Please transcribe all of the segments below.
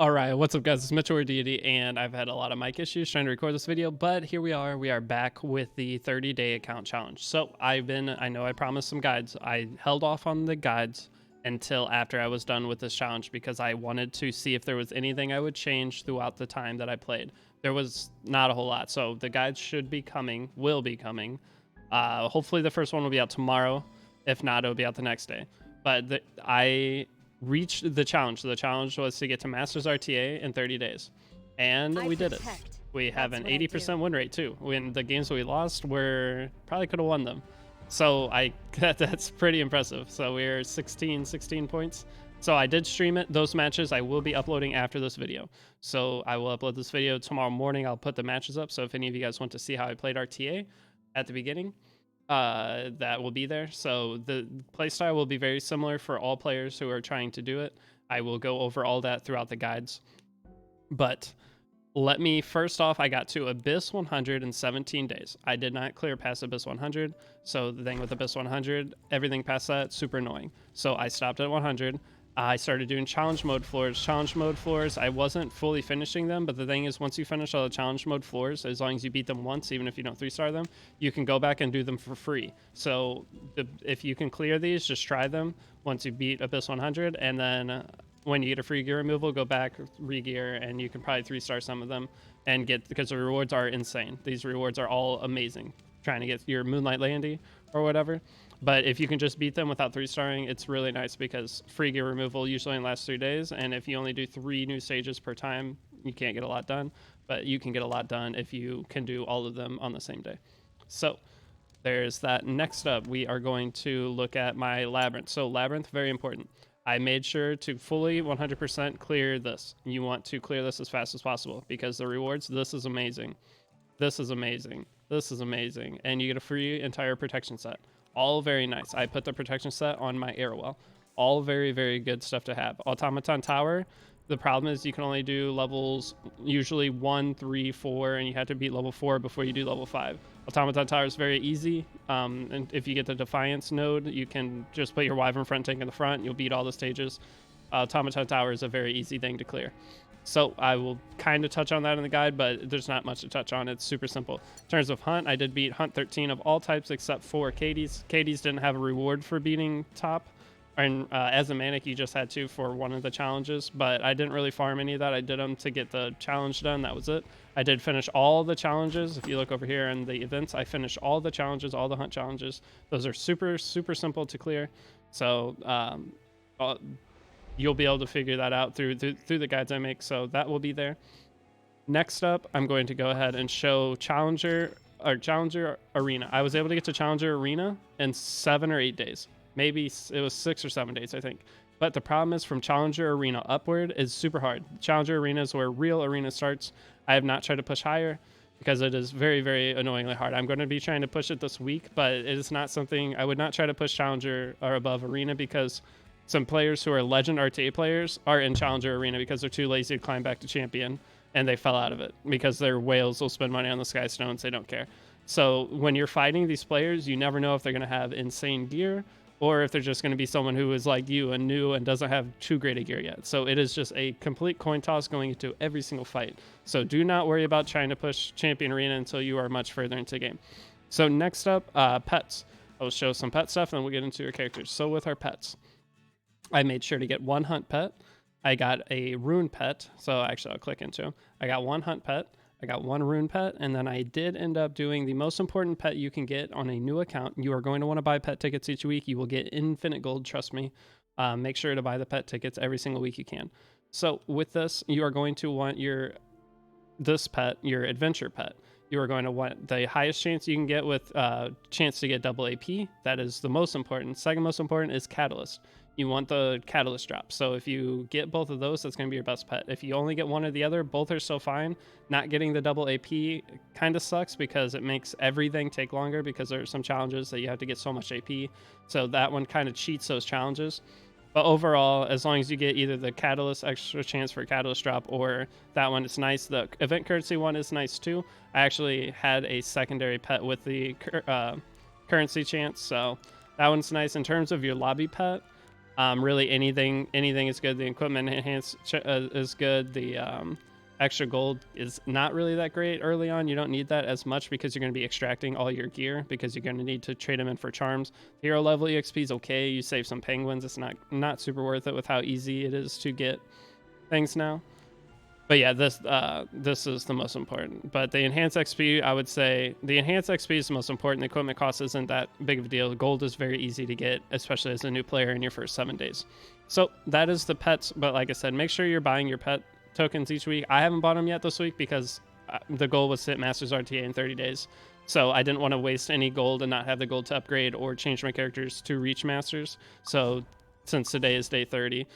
Alright, what's up guys, it's Mitchell or Deity, and I've had a lot of mic issues trying to record this video, but here we are back with the 30-day account challenge. So I know I promised some guides. I held off on the guides until after I was done with this challenge because I wanted to see if there was anything I would change throughout the time that I played. There was not a whole lot, so the guides will be coming. Hopefully the first one will be out tomorrow. If not, it'll be out the next day. But I reached the challenge. The challenge was to get to Masters RTA in 30 days. And we did it. We have an 80% win rate too. When the games we lost, we probably could have won them. So that's pretty impressive. So we're 16 points. So I did stream it. Those matches I will be uploading after this video. So I will upload this video tomorrow morning. I'll put the matches up. So if any of you guys want to see how I played RTA at the beginning, that will be there. So the playstyle will be very similar for all players who are trying to do it. I will go over all that throughout the guides. But let me first off, I got to Abyss 100 in 17 days. I did not clear past Abyss 100. So the thing with Abyss 100, everything past that, super annoying. So I stopped at 100. I started doing challenge mode floors. Challenge mode floors, I wasn't fully finishing them, but the thing is, once you finish all the challenge mode floors, as long as you beat them once, even if you don't 3-star them, you can go back and do them for free. So if you can clear these, just try them once you beat Abyss 100, and then when you get a free gear removal, go back, re-gear, and you can probably 3-star some of them and get, because the rewards are insane. These rewards are all amazing. Trying to get your Moonlight Landy or whatever. But if you can just beat them without 3-starring, it's really nice because free gear removal usually lasts 3 days. And if you only do 3 new stages per time, you can't get a lot done. But you can get a lot done if you can do all of them on the same day. So there's that. Next up, we are going to look at my Labyrinth. So Labyrinth, very important. I made sure to fully 100% clear this. You want to clear this as fast as possible because the rewards, this is amazing. This is amazing. This is amazing. And you get a free entire protection set. All very nice. I put the protection set on my Arrowwell. All very, very good stuff to have. Automaton Tower, the problem is you can only do levels usually 1, 3, 4, and you have to beat level 4 before you do level 5. Automaton Tower is very easy. And if you get the Defiance node, you can just put your Wyvern front tank in the front. You'll beat all the stages. Automaton Tower is a very easy thing to clear. So I will kind of touch on that in the guide, but there's not much to touch on. It's super simple. In terms of Hunt, I did beat Hunt 13 of all types except for Katie's. Katie's didn't have a reward for beating top. And as a Manic, you just had to for one of the challenges, but I didn't really farm any of that. I did them to get the challenge done. That was it. I did finish all the challenges. If you look over here in the events, I finished all the challenges, all the Hunt challenges. Those are super, super simple to clear. So you'll be able to figure that out through the guides I make, so that will be there. Next up, I'm going to go ahead and show Challenger Arena. I was able to get to Challenger Arena in 7 or 8 days. Maybe it was 6 or 7 days, I think. But the problem is from Challenger Arena upward is super hard. Challenger Arena is where real arena starts. I have not tried to push higher because it is very, very annoyingly hard. I'm going to be trying to push it this week, but it is not something I would not try to push Challenger or above Arena because some players who are legend RTA players are in Challenger Arena because they're too lazy to climb back to champion, and they fell out of it because their whales will spend money on the Sky Stones. They don't care. So when you're fighting these players, you never know if they're going to have insane gear or if they're just going to be someone who is like you and new and doesn't have too great a gear yet. So it is just a complete coin toss going into every single fight. So do not worry about trying to push Champion Arena until you are much further into the game. So next up, pets. I will show some pet stuff, and then we'll get into your characters. So with our pets, I made sure to get 1 Hunt pet. I got a Rune pet. So actually, I'll click into them. I got 1 Hunt pet. I got 1 Rune pet. And then I did end up doing the most important pet you can get on a new account. You are going to want to buy pet tickets each week. You will get infinite gold, trust me. Make sure to buy the pet tickets every single week you can. So with this, you are going to want this pet, your adventure pet. You are going to want the highest chance you can get with chance to get double AP. That is the most important. Second most important is Catalyst. You want the Catalyst drop. So if you get both of those, that's going to be your best pet. If you only get one or the other, both are still fine. Not getting the double AP kind of sucks because it makes everything take longer because there are some challenges that you have to get so much AP. So that one kind of cheats those challenges. But overall, as long as you get either the Catalyst extra chance for Catalyst drop or that one, it's nice. The event currency one is nice too. I actually had a secondary pet with the currency chance, so that one's nice. In terms of your lobby pet, Really anything is good. The equipment enhance is good. The extra gold is not really that great early on. You don't need that as much because you're going to be extracting all your gear, because you're going to need to trade them in for charms. Hero level EXP is okay. You save some penguins. It's not super worth it with how easy it is to get things now. But yeah, this is the most important. But the enhanced XP, I would say the enhanced XP is the most important. The equipment cost isn't that big of a deal. Gold is very easy to get, especially as a new player in your first 7 days. So that is the pets. But like I said, make sure you're buying your pet tokens each week. I haven't bought them yet this week because the goal was to hit Masters RTA in 30 days. So I didn't want to waste any gold and not have the gold to upgrade or change my characters to reach Masters. So since today is day 30,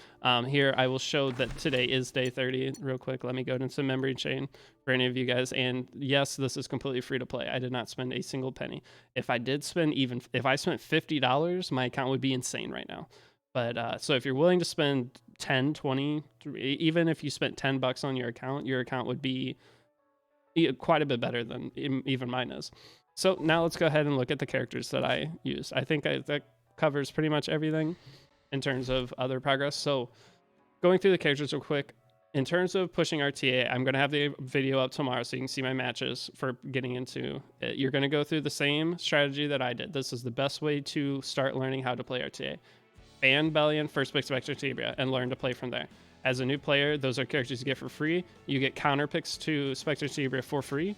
here I will show that today is day 30 real quick. Let me go into memory chain for any of you guys. And yes, this is completely free to play. I did not spend a single penny. If I did spend, even if I spent $50, my account would be insane right now. But so if you're willing to spend 10, 20, even if you spent $10 on your account would be quite a bit better than even mine is. So now let's go ahead and look at the characters that I used. I think that covers pretty much everything in terms of other progress. So going through the characters real quick, in terms of pushing RTA, I'm going to have the video up tomorrow so you can see my matches for getting into it. You're going to go through the same strategy that I did. This is the best way to start learning how to play RTA. Ban Bellion, first pick Spectre Tibia, and learn to play from there. As a new player, those are characters you get for free. You get counter picks to Spectre Tibia for free,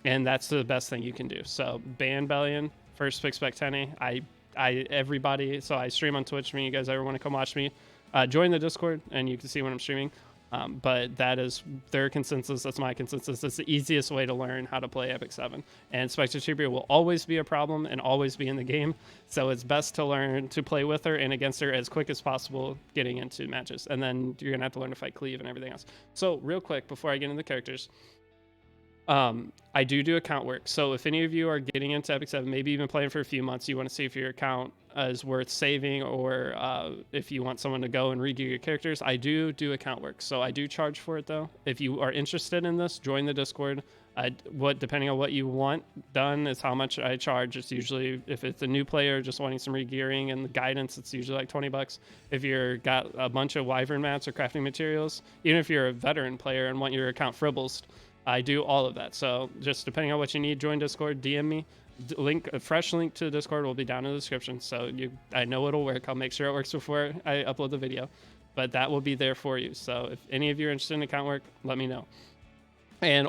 and that's the best thing you can do. So ban Bellion, first pick Spectene. Everybody, so I stream on Twitch. If you guys ever want to come watch me, join the Discord and you can see when I'm streaming. But that is their consensus. That's my consensus. It's the easiest way to learn how to play Epic 7. And Spectre Tibia will always be a problem and always be in the game. So it's best to learn to play with her and against her as quick as possible getting into matches. And then you're going to have to learn to fight Cleave and everything else. So real quick, before I get into the characters, I do account work. So if any of you are getting into Epic 7, maybe even playing for a few months, you want to see if your account is worth saving, or if you want someone to go and regear your characters, I do account work. So I do charge for it though. If you are interested in this, join the Discord. Depending on what you want done is how much I charge. It's usually, if it's a new player just wanting some regearing and the guidance, it's usually like $20. If you're got a bunch of Wyvern mats or crafting materials, even if you're a veteran player and want your account fribbles, I do all of that. So just depending on what you need, join Discord, DM me. A fresh link to the Discord will be down in the description. So I know it'll work. I'll make sure it works before I upload the video, but that will be there for you. So if any of you are interested in account work, let me know.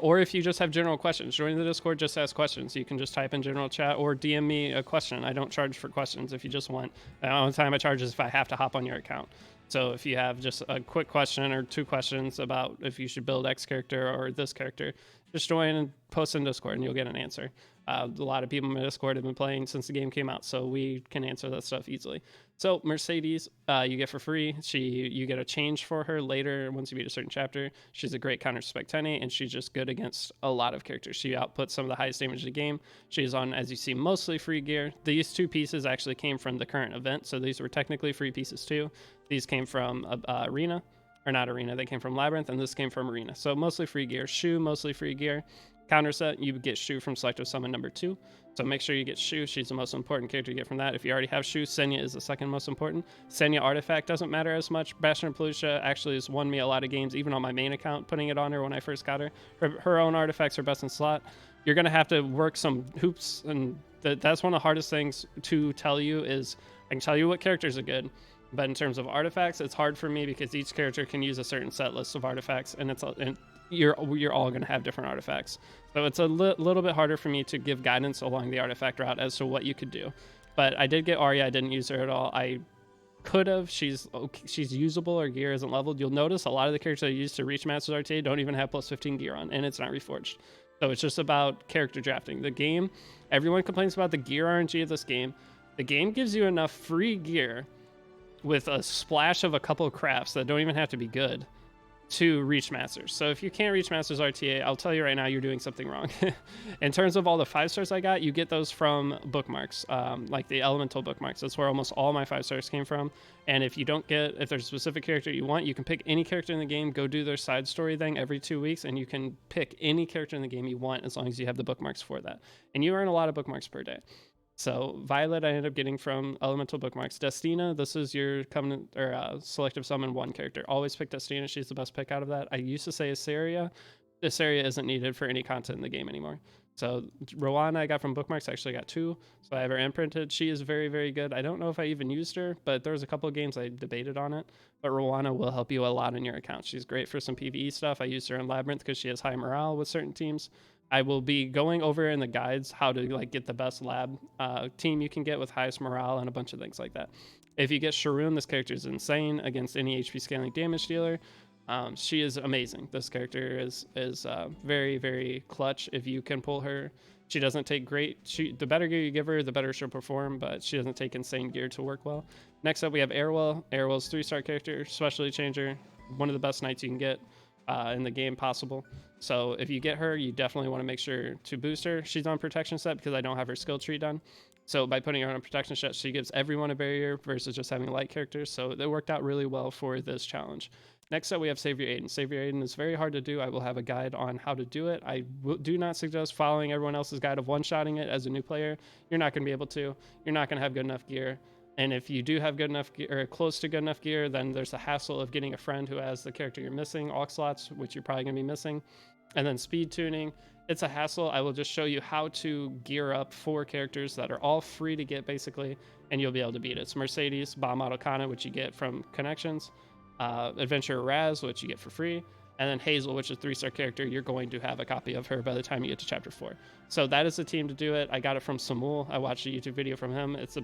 Or if you just have general questions, join the Discord, just ask questions. You can just type in general chat or DM me a question. I don't charge for questions if you just want. The only time I charge is if I have to hop on your account. So if you have just a quick question or 2 questions about if you should build X character or this character, just join and post in Discord and you'll get an answer. A lot of people in my Discord have been playing since the game came out, so we can answer that stuff easily. So Mercedes, you get for free. You get a change for her later once you beat a certain chapter. She's a great counter Spectene, and she's just good against a lot of characters. She outputs some of the highest damage of the game. She's on, as you see, mostly free gear. These 2 pieces actually came from the current event, so these were technically free pieces too. These came from Arena, or not Arena, they came from Labyrinth, and this came from Arena. So mostly free gear. Shu, mostly free gear. Counter set, you get Shu from Selective Summon number 2. So make sure you get Shu. She's the most important character to get from that. If you already have Shu, Senya is the second most important. Senya Artifact doesn't matter as much. Bastion of Pelusia actually has won me a lot of games, even on my main account, putting it on her when I first got her. Her own artifacts are best in slot. You're going to have to work some hoops, and that's one of the hardest things to tell you is I can tell you what characters are good, but in terms of artifacts, it's hard for me because each character can use a certain set list of artifacts, and you're all going to have different artifacts. So it's a little bit harder for me to give guidance along the artifact route as to what you could do. But I did get Arya. I didn't use her at all. I could have. She's usable. Her gear isn't leveled. You'll notice a lot of the characters I use to reach Masters RTA don't even have plus 15 gear on, and it's not reforged. So it's just about character drafting. The game, everyone complains about the gear RNG of this game. The game gives you enough free gear with a splash of a couple of crafts that don't even have to be good to reach Masters. So if you can't reach Masters RTA, I'll tell you right now, you're doing something wrong. In terms of all the 5 stars I got, you get those from bookmarks, like the elemental bookmarks. That's where almost all my 5 stars came from. And if there's a specific character you want, you can pick any character in the game, go do their side story thing every 2 weeks, and you can pick any character in the game you want as long as you have the bookmarks for that. And you earn a lot of bookmarks per day. So Violet I ended up getting from Elemental Bookmarks. Destina, this is your covenant or selective summon one character. Always pick Destina. She's the best pick out of that. I used to say Asaria. Asaria isn't needed for any content in the game anymore. So Rowana I got from Bookmarks. I actually got 2. So I have her imprinted. She is very, very good. I don't know if I even used her, but there was a couple of games I debated on it. But Rowana will help you a lot in your account. She's great for some PvE stuff. I used her in Labyrinth because she has high morale with certain teams. I will be going over in the guides how to like get the best lab team you can get with highest morale and a bunch of things like that. If you get Sharoon, this character is insane against any HP scaling damage dealer. She is amazing. This character is very, very clutch if you can pull her. She doesn't take the better gear you give her, the better she'll perform, but she doesn't take insane gear to work well. Next up, we have Airwell. Airwell's 3-star character, specialty changer, one of the best knights you can get in the game possible. So if you get her, you definitely want to make sure to boost her. She's on protection set because I don't have her skill tree done. So by putting her on a protection set, she gives everyone a barrier versus just having light characters. So it worked out really well for this challenge. Next up, we have Savior Aiden. Savior Aiden is very hard to do. I will have a guide on how to do it. I do not suggest following everyone else's guide of one-shotting it as a new player. You're not going to be able to. You're not going to have good enough gear. And if you do have good enough gear, or close to good enough gear, then there's the hassle of getting a friend who has the character you're missing, aux slots, which you're probably going to be missing. And then speed tuning. It's a hassle. I will just show you how to gear up 4 characters that are all free to get, basically, and you'll be able to beat it. It's Mercedes, Bomb Model Kana, which you get from connections, Adventurer Raz, which you get for free, and then Hazel, which is a 3-star character. You're going to have a copy of her by the time you get to chapter 4. So that is the team to do it. I got it from Samul. I watched a YouTube video from him. It's the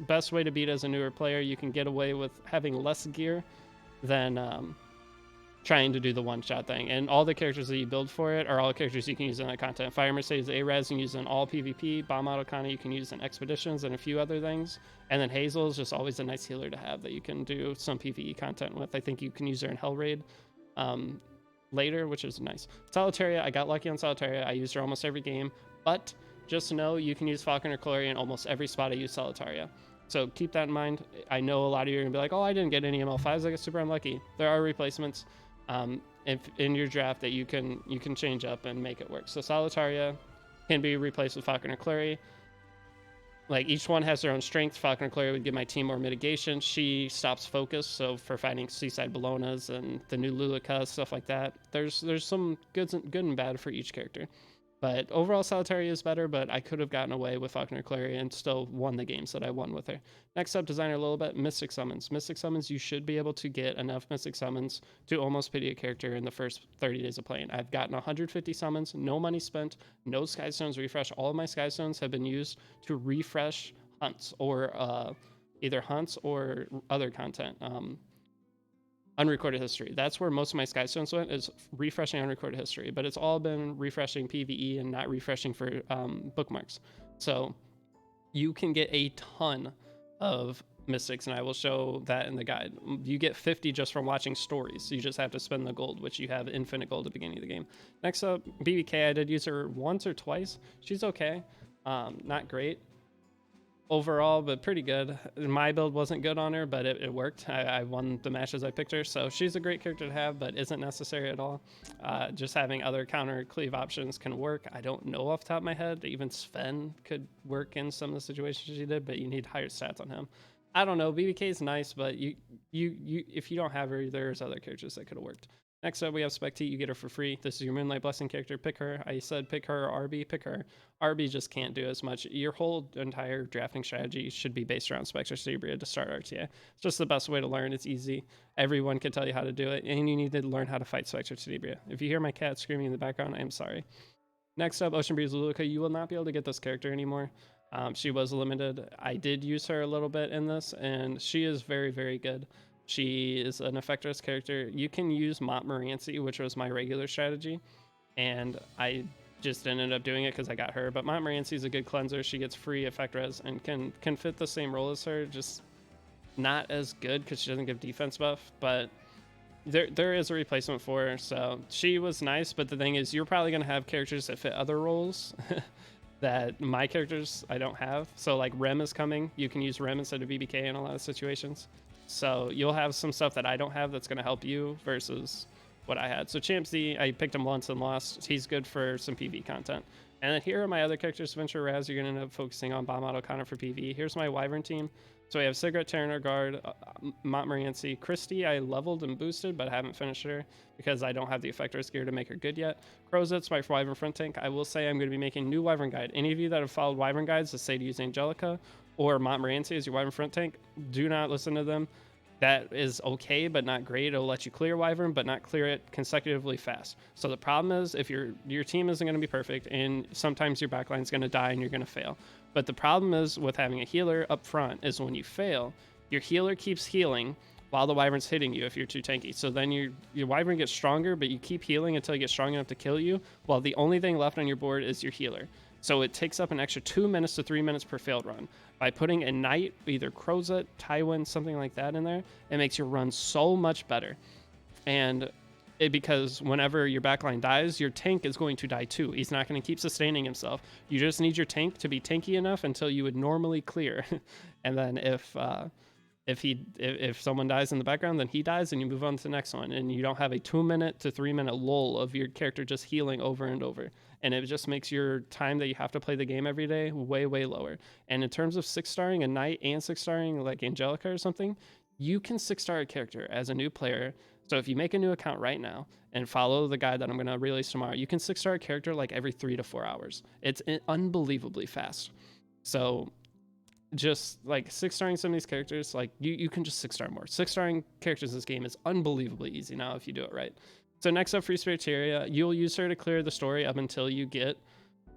best way to beat as a newer player. You can get away with having less gear than trying to do the one-shot thing. And all the characters that you build for it are all characters you can use in that content. Fire Mercedes A-Raz you can use in all PvP. Bomb Auto Kana you can use in expeditions and a few other things. And then Hazel is just always a nice healer to have that you can do some PvE content with. I think you can use her in Hell Raid later, which is nice. Solitaria, I got lucky on Solitaria. I used her almost every game, but just know you can use Falcon or Chloe in almost every spot I use Solitaria. So keep that in mind. I know a lot of you are gonna be like, oh, I didn't get any ML5s. I got super unlucky. There are replacements if in your draft that you can change up and make it work. So Solitaria can be replaced with Falcon or Chloe. Like each one has their own strength. Falcon or Chloe would give my team more mitigation. She stops focus, so for fighting Seaside Bolognas and the new Lulika, stuff like that. There's some good and bad for each character. But overall, Solitaria is better, but I could have gotten away with Falcon or Chloe and still won the games that I won with her. Next up, Designer Lilibet, Mystic Summons. Mystic Summons, you should be able to get enough Mystic Summons to almost pity a character in the first 30 days of playing. I've gotten 150 summons, no money spent, no Sky Stones refresh. All of my Sky Stones have been used to refresh hunts or either hunts or other content. Unrecorded history. That's where most of my Sky Stones went, is refreshing unrecorded history, but it's all been refreshing PvE and not refreshing for bookmarks. So you can get a ton of mystics, and I will show that in the guide. You get 50 just from watching stories. So you just have to spend the gold, which you have infinite gold at the beginning of the game. Next up, BBK. I did use her once or twice. She's okay. Not great overall, but pretty good. My build wasn't good on her, but it worked. I won the matches I picked her, so she's a great character to have, but isn't necessary at all. Just having other counter cleave options can work. I don't know off the top of my head. Even Sven could work in some of the situations she did, but you need higher stats on him. I don't know. BBK is nice, but you if you don't have her, there's other characters that could have worked. Next up, we have Spectate. You get her for free. This is your Moonlight Blessing character. Pick her. I said pick her or RB. Pick her. RB just can't do as much. Your whole entire drafting strategy should be based around Spectre Cebria to start RTA. It's just the best way to learn. It's easy. Everyone can tell you how to do it, and you need to learn how to fight Spectre Cebria. If you hear my cat screaming in the background, I am sorry. Next up, Ocean Breeze Luluka. You will not be able to get this character anymore. She was limited. I did use her a little bit in this, and she is very, very good. She is an Effectress character. You can use Montmorency, which was my regular strategy, and I just ended up doing it because I got her. But Montmorency is a good cleanser. She gets free effect res and can fit the same role as her, just not as good because she doesn't give defense buff. But there is a replacement for her, so she was nice. But the thing is, you're probably going to have characters that fit other roles that my characters I don't have. So like Rem is coming. You can use Rem instead of BBK in a lot of situations. So you'll have some stuff that I don't have that's going to help you versus what I had. So Champ Z, I picked him once and lost. He's good for some PV content. And then here are my other characters. Venture Raz, you're going to end up focusing on Bomb Auto Connor for PV. Here's my Wyvern team. So we have Cigarette, Terranor Guard, Montmorency, Christy. I leveled and boosted, but I haven't finished her because I don't have the Effector's gear to make her good yet. Crozet's my Wyvern front tank. I will say I'm going to be making new Wyvern guide. Any of you that have followed Wyvern guides that say to use Angelica or Montmorency as your Wyvern front tank, do not listen to them. That is okay, but not great. It'll let you clear Wyvern, but not clear it consecutively fast. So the problem is if your team isn't going to be perfect, and sometimes your backline is going to die and you're going to fail. But the problem is with having a healer up front is when you fail, your healer keeps healing while the Wyvern's hitting you if you're too tanky. So then your Wyvern gets stronger, but you keep healing until you get strong enough to kill you, while the only thing left on your board is your healer. So it takes up an extra 2 minutes to 3 minutes per failed run. By putting a Knight, either Crozet, Tywin, something like that in there, it makes your run so much better. And because whenever your backline dies, your tank is going to die too. He's not going to keep sustaining himself. You just need your tank to be tanky enough until you would normally clear. And then if someone dies in the background, then he dies and you move on to the next one. And you don't have a 2 minute to 3 minute lull of your character just healing over and over. And it just makes your time that you have to play the game every day way, way lower. And in terms of 6-starring a Knight and 6-starring like Angelica or something, you can 6-star a character as a new player. So if you make a new account right now and follow the guide that I'm going to release tomorrow, you can 6-star a character like every 3 to 4 hours. It's unbelievably fast. So just like 6-starring some of these characters, like you can just 6-star more. 6-starring characters in this game is unbelievably easy now if you do it right. So next up, Free Spiritaria. You'll use her to clear the story up until you get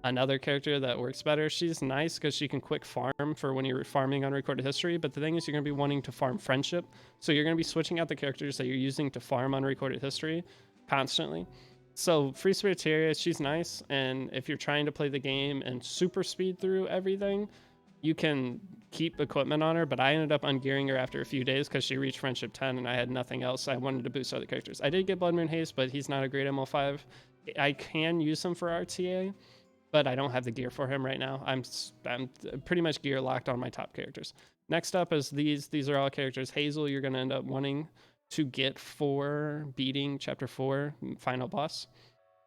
another character that works better. She's nice because she can quick farm for when you're farming unrecorded history, but the thing is you're going to be wanting to farm friendship. So you're going to be switching out the characters that you're using to farm unrecorded history constantly. So Free Spiritaria, she's nice, and if you're trying to play the game and super speed through everything, you can keep equipment on her, but I ended up ungearing her after a few days because she reached Friendship 10 and I had nothing else. I wanted to boost other characters. I did get Blood Moon Haste, but he's not a great ML5. I can use him for RTA, but I don't have the gear for him right now. I'm pretty much gear locked on my top characters. Next up is these. These are all characters. Hazel, you're going to end up wanting to get for beating Chapter 4 final boss.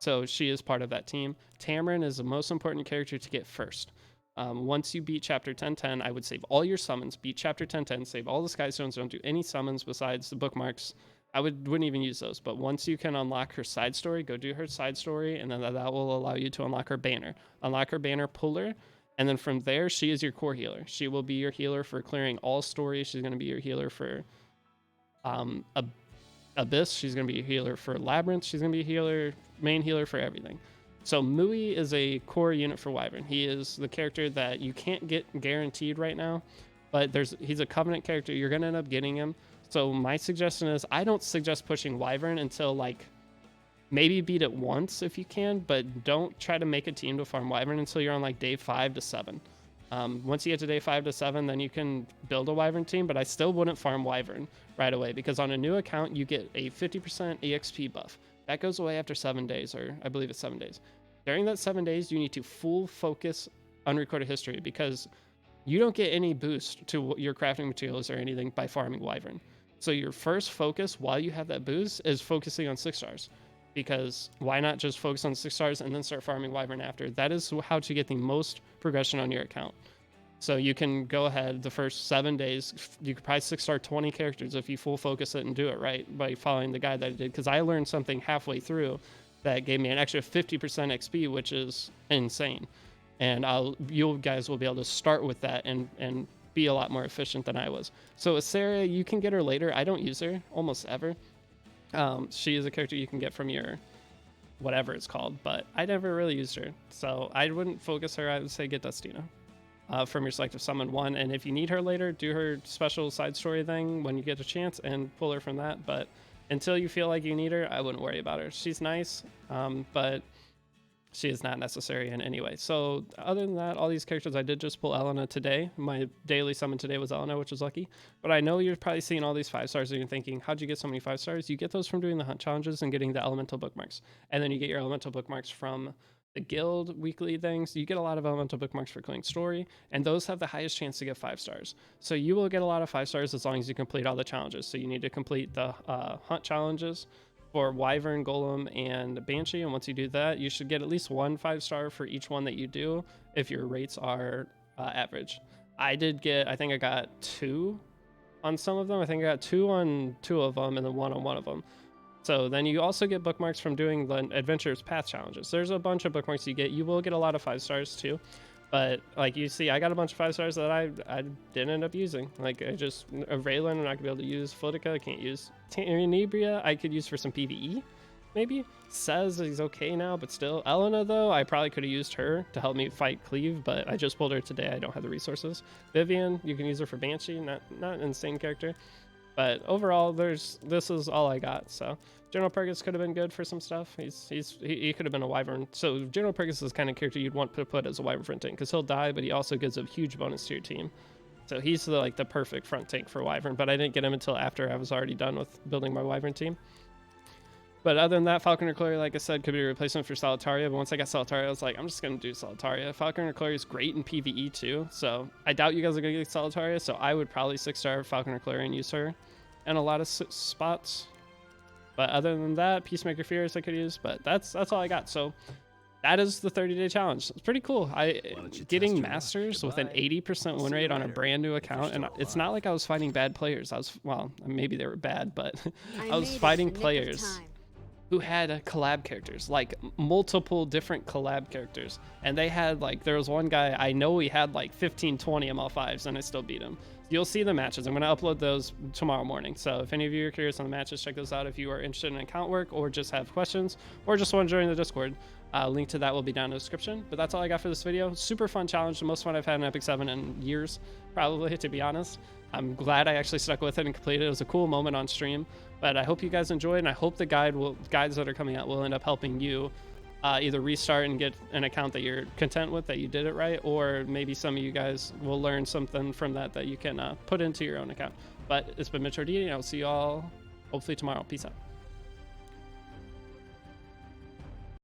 So she is part of that team. Tamarin is the most important character to get first. Once you beat Chapter 1010, I would save all your summons, beat Chapter 1010, save all the Sky Stones, don't do any summons besides the bookmarks. I wouldn't even use those, but once you can unlock her side story, go do her side story, and then that will allow you to unlock her banner. Unlock her banner, pull her, and then from there, she is your core healer. She will be your healer for clearing all stories. She's going to be your healer for Abyss. She's going to be a healer for Labyrinth. She's going to be a healer, main healer for everything. So Mui is a core unit for Wyvern. He is the character that you can't get guaranteed right now, but he's a Covenant character. You're going to end up getting him. So my suggestion is I don't suggest pushing Wyvern until like maybe beat it once if you can, but don't try to make a team to farm Wyvern until you're on like day 5 to 7. Once you get to day 5 to 7, then you can build a Wyvern team, but I still wouldn't farm Wyvern right away because on a new account, you get a 50% EXP buff. That goes away after 7 days, or I believe it's 7 days. During that 7 days, you need to full focus unrecorded history because you don't get any boost to your crafting materials or anything by farming Wyvern. So your first focus while you have that boost is focusing on 6-stars, because why not just focus on 6-stars and then start farming Wyvern after? That is how to get the most progression on your account. So you can go ahead the first 7 days, you could probably 6-star 20 characters if you full focus it and do it right by following the guide that I did, because I learned something halfway through that gave me an extra 50% XP, which is insane. And you guys will be able to start with that and be a lot more efficient than I was. So Sarah, you can get her later. I don't use her almost ever. She is a character you can get from your whatever it's called, but I never really used her. So I wouldn't focus her. I would say get Dustina from your selective summon 1. And if you need her later, do her special side story thing when you get a chance and pull her from that. But until you feel like you need her, I wouldn't worry about her. She's nice, but she is not necessary in any way. So other than that, all these characters, I did just pull Elena today. My daily summon today was Elena, which was lucky. But I know you're probably seeing all these 5-stars and you're thinking, how'd you get so many 5-stars? You get those from doing the hunt challenges and getting the elemental bookmarks. And then you get your elemental bookmarks from the guild weekly things. You get a lot of elemental bookmarks for clearing story, and those have the highest chance to get 5-stars. So you will get a lot of 5-stars as long as you complete all the challenges. So you need to complete the hunt challenges, for Wyvern, Golem, and Banshee. And once you do that, you should get at least 1 5-star for each one that you do if your rates are average. I think I got 2 on some of them. I think I got 2 on 2 of them and then 1 on 1 of them. So then you also get bookmarks from doing the Adventurer's Path challenges. There's a bunch of bookmarks you get. You will get a lot of 5-stars too. But like you see, I got a bunch of 5-stars that I didn't end up using. Like I just, Raylan, I'm not gonna be able to use. Flitica, I can't use. Tenebria, I could use for some PvE, maybe. Says he's okay now, but still. Elena though, I probably could have used her to help me fight Cleave, but I just pulled her today. I don't have the resources. Vivian, you can use her for Banshee, not an insane character. But overall, this is all I got. So General Purgus could have been good for some stuff. He could have been a Wyvern. So General Purgus is the kind of character you'd want to put as a Wyvern front tank because he'll die, but he also gives a huge bonus to your team. So he's the perfect front tank for Wyvern. But I didn't get him until after I was already done with building my Wyvern team. But other than that, Falcon Reclory, like I said, could be a replacement for Solitaria. But once I got Solitaria, I was like, I'm just going to do Solitaria. Falcon Reclory is great in PvE too. So I doubt you guys are going to get Solitaria. So I would probably 6-star Falcon Reclory and use her in a lot of spots. But other than that, Peacemaker Fierce I could use. But that's all I got. So that is the 30-day challenge. It's pretty cool. Getting Masters with an 80% win rate on a brand new account. And it's not like I was fighting bad players. Well, maybe they were bad, but I was fighting players who had collab characters, like multiple different collab characters. And they had there was one guy, I know he had 15, 20 ML5s and I still beat him. You'll see the matches. I'm going to upload those tomorrow morning. So if any of you are curious on the matches, check those out if you are interested in account work or just have questions or just want to join the Discord. Link to that will be down in the description. But that's all I got for this video. Super fun challenge. The most fun I've had in Epic 7 in years, probably, to be honest. I'm glad I actually stuck with it and completed it. It was a cool moment on stream. But I hope you guys enjoyed, and I hope the guides that are coming out will end up helping you either restart and get an account that you're content with, that you did it right, or maybe some of you guys will learn something from that you can put into your own account. But it's been Metro Deity, and I'll see you all hopefully tomorrow. Peace out.